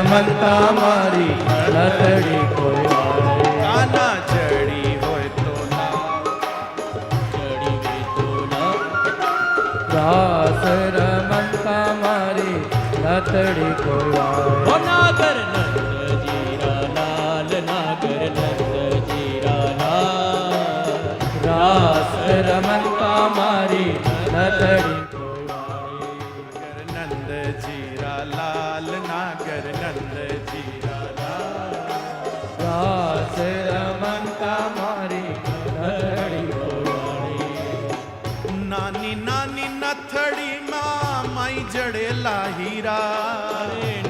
રમતા મારી નથડી કોઈ વાળે. કાના ચડી હોય તો ચડી તો રાસ રમતા મારી નથડી કોઈ વાળે. નાગર નંદજીરા લાલ નાગર નંદજીરા લાલ રાસ રમતા મારી નથડી કોઈ વાળે. નંદ જીરા લાલ નાગર નંદ જીરા લાલ. રાસ રમતા મારી નથડી કોઈ વાળે. નાની નાની નથડીમાં માઈ જડેલા હીરા.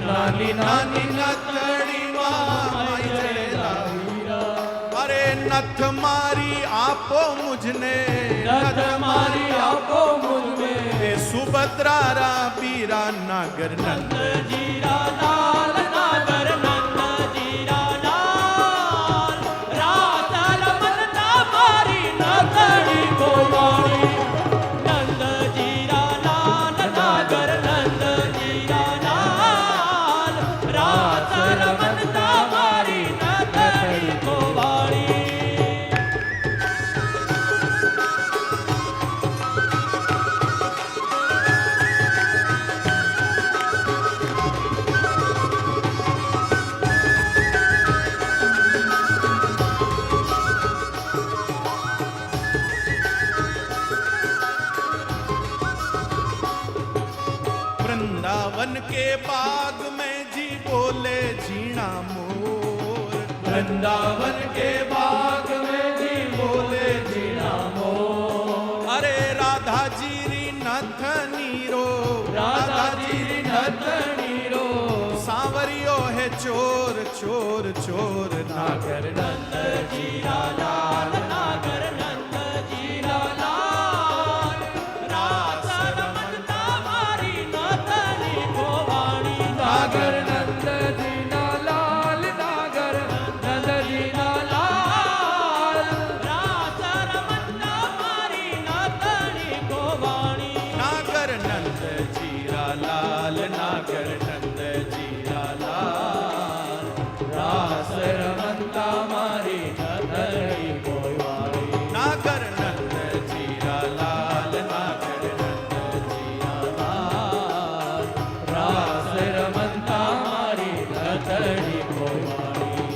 નાની નાની નથડીમાં માઈ જડેલા હીરા. અરે નથ મારી આપો મુझने, નથ મારી આપો મુझને. એ સુભદ્રા રા પીરા નાગર નંદ. જીરા લાલ નાગર નંદજીરા લાલ રાત રમતા મારી નથડી ગોવાળી. નંદજીરા લાલ નાગર નંદજીરા લાલ રાત રમતા મારી નથડી ગોવાળી. वृंदावन के बाग में जी बोले झीणा मोर. वृंदावन के बाग में जी बोले जीना मोर. अरे राधा जी री नथ नीरो, राधा जी नथनी रो. सांवरियो है चोर चोर चोर नागर. नागर नंद जीरा लाल नागर नंदजीरा लाल रात रमता मारी नथडी गोवाળી. नागर नंद जीना लाल. नागर नंद जीना लाल. રાત રમતા મારી નથડી ગોવાળી. नागर नंद जीरा लाल. नागर नंद जीरा लाल. रास रमता मारी नथडी કોઈ વાળી. नागर नंद जीरा लाल. नागर नंद जीरा લાલ. રાસ રમતા મારી નથડી કોઈ વાળી.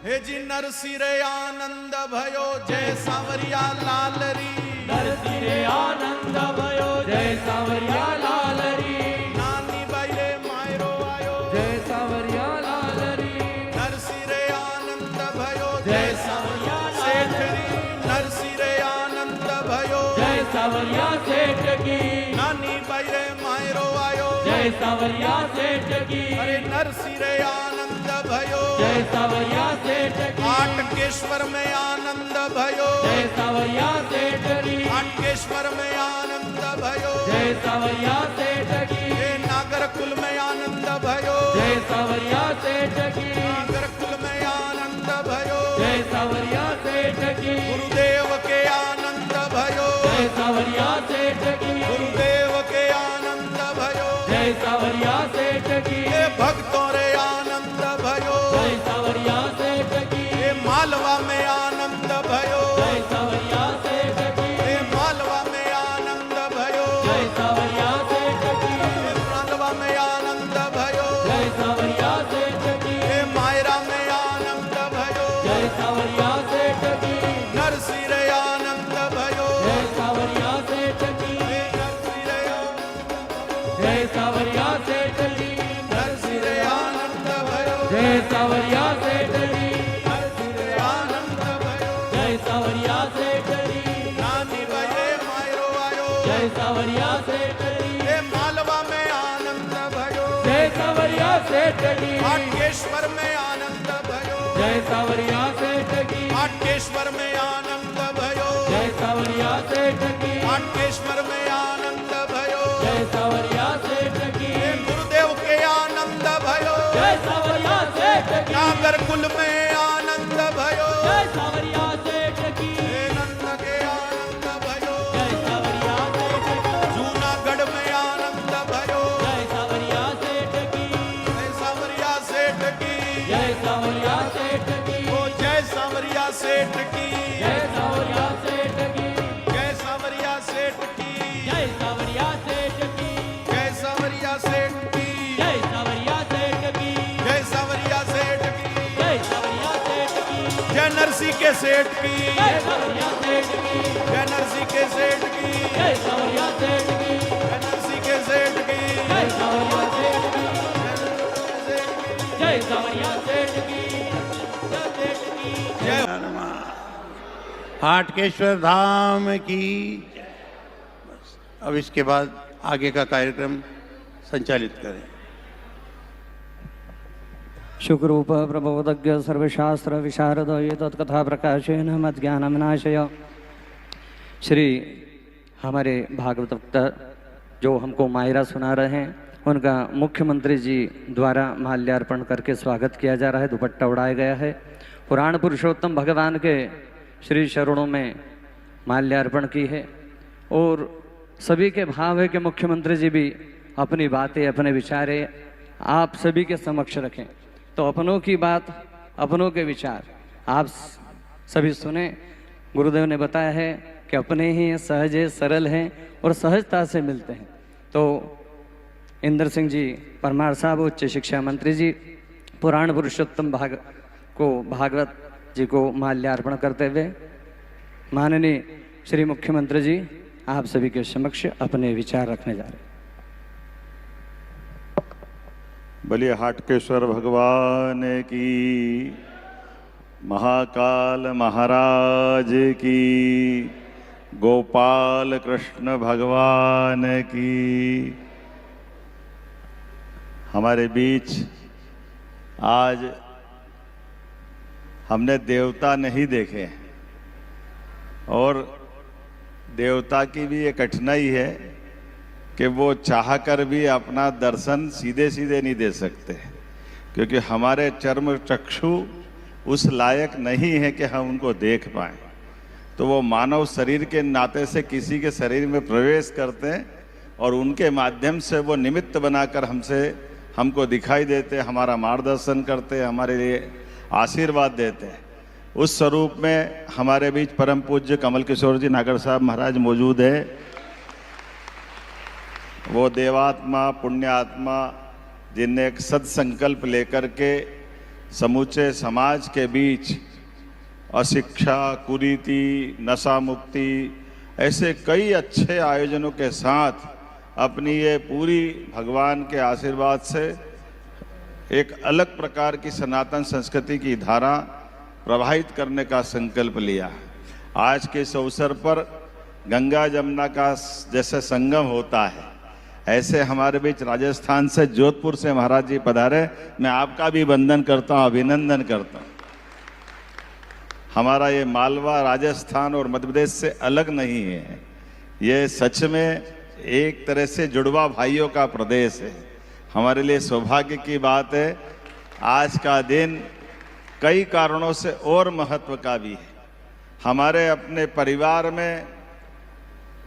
हे जी नरसिंह रे आनंद भयो जय सांवरिया लाल री. નરસિંહ રે આનંદ ભયો જય સાવરિયા લાલ રી. नानी बाई रे मायरो आयो. જય સાવરિયા લાલ રી. नरसिंह रे आनंद भयो जय जय सांवरिया सेठ री. नरसिंह रे आनंद भयो જય સાવરિયા શેઠ की. नानी बाई रे मायरो आयो. जय सावरिया सेठ की. अरे नरसिंह रे आनंद भयो जय सावरिया सेठ की. आटकेश्वर में आनंद भयो. जय सावरिया सेठ की. आटकेश्वर में आनंद भयो. जय सावरिया सेठ की. हे नागरकुल में आनंद भयो. जय सावरिया सेठ की. नागरकुल में आनंद भयो. जय सावरिया सेठ की. गुरुदेव के आनंद भयो. जय सावरिया सेठ की. गुरुदेव के आनंद भयो. जय सावरिया सेठ की. हे भक्तों रे आनंद भयो. जय सावरिया सेठ की. हे मालवा में आनंद भयो. जय सावरिया सेठ की. हे मालवा में आनंद भयो. जय सावरिया सेठ की. हे मालवा में आनंद भयो. जय सावरिया सेठ की. हे मायरा में आनंद भयो. जय सावरिया सेठ की. नरसिंह रे आनंद भयो. जय सावरिया सेठ की. हे नरसिंह रे जय सावरिया सेठ की. नरसिंह रे आनंद भयो. जय सावरिया सेठ की. नरसिंह रे आनंद भयो. जय सावरिया सेठ की. नानी बाई रे मायरो आयो. जय सावरिया सेठ की. हे मालवा में आनंद भयो. जय सावरिया सेठ की. आटकेश्वर में आनंद भयो. जय सावरिया सेठ की. आटकेश्वर में आनंद भयो. जय सावरिया सेठ की. आटकेश्वर में आनंद भयो. जय सावरिया सेठ की. हे गुरुदेव के आनंद भयो. जय सावरिया सेठ की. नागरकुल में आनंद भयो. જય સાવરિયા સેઠ की. हे नंद के आनंद भयो. જય સાવરિયા સેઠ की. जूनागढ़ में आनंद भयो. के सेठ की, जय सावरिया सेठ की, जय नरसिंह के सेठ की, जय सावरिया सेठ की, जय नरसिंह के सेठ की, जय सावरिया सेठ की, जय जय सावरिया सेठ की, जय सेठ की। जय हाटकेश्वर धाम की। बस, अब इसके बाद आगे का कार्यक्रम संचालित करें। शुकरूप प्रबोधज्ञ सर्वशास्त्र विशारद ये तत्कथा प्रकाशेन मज्ञानमनाशय। श्री हमारे भागवत वक्ता जो हमको मायरा सुना रहे हैं, उनका मुख्यमंत्री जी द्वारा माल्यार्पण करके स्वागत किया जा रहा है, दुपट्टा उड़ाया गया है। पुराण पुरुषोत्तम भगवान के श्री चरणों में माल्यार्पण की है और सभी के भाव है कि मुख्यमंत्री जी भी अपनी बातें, अपने विचारें आप सभी के समक्ष रखें। तो अपनों की बात, अपनों के विचार आप सभी सुने। गुरुदेव ने बताया है कि अपने ही सहज है, सरल हैं और सहजता से मिलते हैं। तो इंद्र सिंह जी परमार साहब उच्च शिक्षा मंत्री जी पुराण पुरुषोत्तम भागवत जी को माल्यार्पण करते हुए माननीय श्री मुख्यमंत्री जी आप सभी के समक्ष अपने विचार रखने जा रहे हैं। बोलिए हाटकेश्वर भगवान की, महाकाल महाराज की, गोपाल कृष्ण भगवान की। हमारे बीच आज हमने देवता नहीं देखे और देवता की भी ये कठिनाई है कि वो चाहकर भी अपना दर्शन सीधे सीधे नहीं दे सकते, क्योंकि हमारे चर्म चक्षु उस लायक नहीं है कि हम उनको देख पाएं। तो वो मानव शरीर के नाते से किसी के शरीर में प्रवेश करते हैं और उनके माध्यम से वो निमित्त बनाकर हमको दिखाई देते, हमारा मार्गदर्शन करते, हमारे लिए आशीर्वाद देते हैं। उस स्वरूप में हमारे बीच परम पूज्य कमल किशोर जी नागर साहब महाराज मौजूद है। वो देवात्मा, पुण्यात्मा, जिनने एक सत्संकल्प लेकर के समूचे समाज के बीच अशिक्षा, कुरीति, नशा मुक्ति ऐसे कई अच्छे आयोजनों के साथ अपनी ये पूरी भगवान के आशीर्वाद से एक अलग प्रकार की सनातन संस्कृति की धारा प्रवाहित करने का संकल्प लिया। आज के इस अवसर पर गंगा जमुना का जैसे संगम होता है, ऐसे हमारे बीच राजस्थान से, जोधपुर से महाराज जी पधारे। मैं आपका भी वंदन करता हूँ, अभिनंदन करता हूँ। हमारा ये मालवा राजस्थान और मध्य प्रदेश से अलग नहीं है, ये सच में एक तरह से जुड़वा भाइयों का प्रदेश है। हमारे लिए सौभाग्य की बात है, आज का दिन कई कारणों से और महत्व का भी है। हमारे अपने परिवार में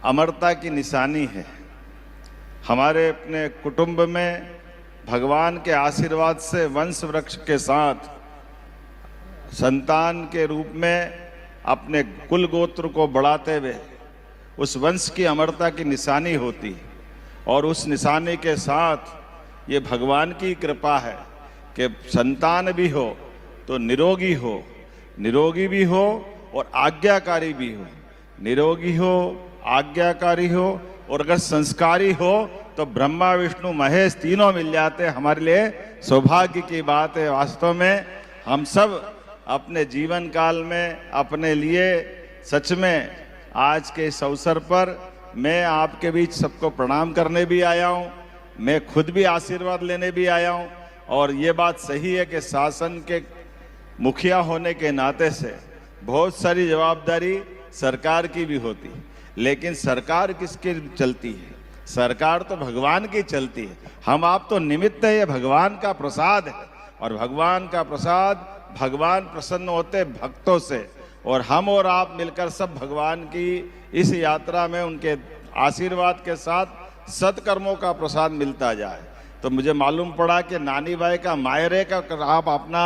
अमरता की निशानी है, हमारे अपने कुटुंब में भगवान के आशीर्वाद से वंश वृक्ष के साथ संतान के रूप में अपने कुल गोत्र को बढ़ाते हुए उस वंश की अमरता की निशानी होती है। और उस निशानी के साथ ये भगवान की कृपा है कि संतान भी हो तो निरोगी हो, निरोगी भी हो और आज्ञाकारी भी हो, निरोगी हो, आज्ञाकारी हो और अगर संस्कारी हो तो ब्रह्मा विष्णु महेश तीनों मिल जाते। हमारे लिए सौभाग्य की बात है। वास्तव में हम सब अपने जीवन काल में अपने लिए सच में आज के इस अवसर पर मैं आपके बीच सबको प्रणाम करने भी आया हूँ, मैं खुद भी आशीर्वाद लेने भी आया हूँ। और ये बात सही है कि शासन के मुखिया होने के नाते से बहुत सारी जवाबदारी सरकार की भी होती है, लेकिन सरकार किसकी चलती है? सरकार तो भगवान की चलती है। हम आप तो निमित्त है, ये भगवान का प्रसाद है और भगवान का प्रसाद, भगवान प्रसन्न होते भक्तों से और हम और आप मिलकर सब भगवान की इस यात्रा में उनके आशीर्वाद के साथ सत्कर्मों का प्रसाद मिलता जाए। तो मुझे मालूम पड़ा कि नानी भाई का मायरे का आप अपना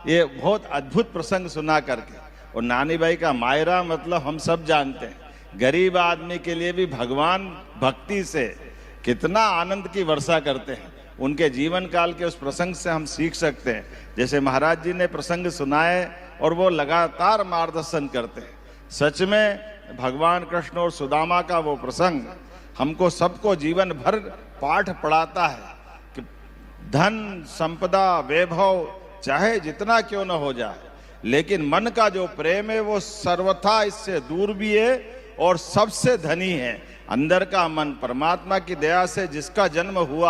ये बहुत अद्भुत प्रसंग सुना करके, और नानी भाई का मायरा मतलब हम सब जानते हैं, गरीब आदमी के लिए भी भगवान भक्ति से कितना आनंद की वर्षा करते हैं। उनके जीवन काल के उस प्रसंग से हम सीख सकते हैं। जैसे महाराज जी ने प्रसंग सुनाए और वो लगातार मार्गदर्शन करते हैं। सच में भगवान कृष्ण और सुदामा का वो प्रसंग हमको सबको जीवन भर पाठ पढ़ाता है कि धन संपदा वैभव चाहे जितना क्यों न हो जाए, लेकिन मन का जो प्रेम है वो सर्वथा इससे दूर भी है और सबसे धनी है। अंदर का मन परमात्मा की दया से जिसका जन्म हुआ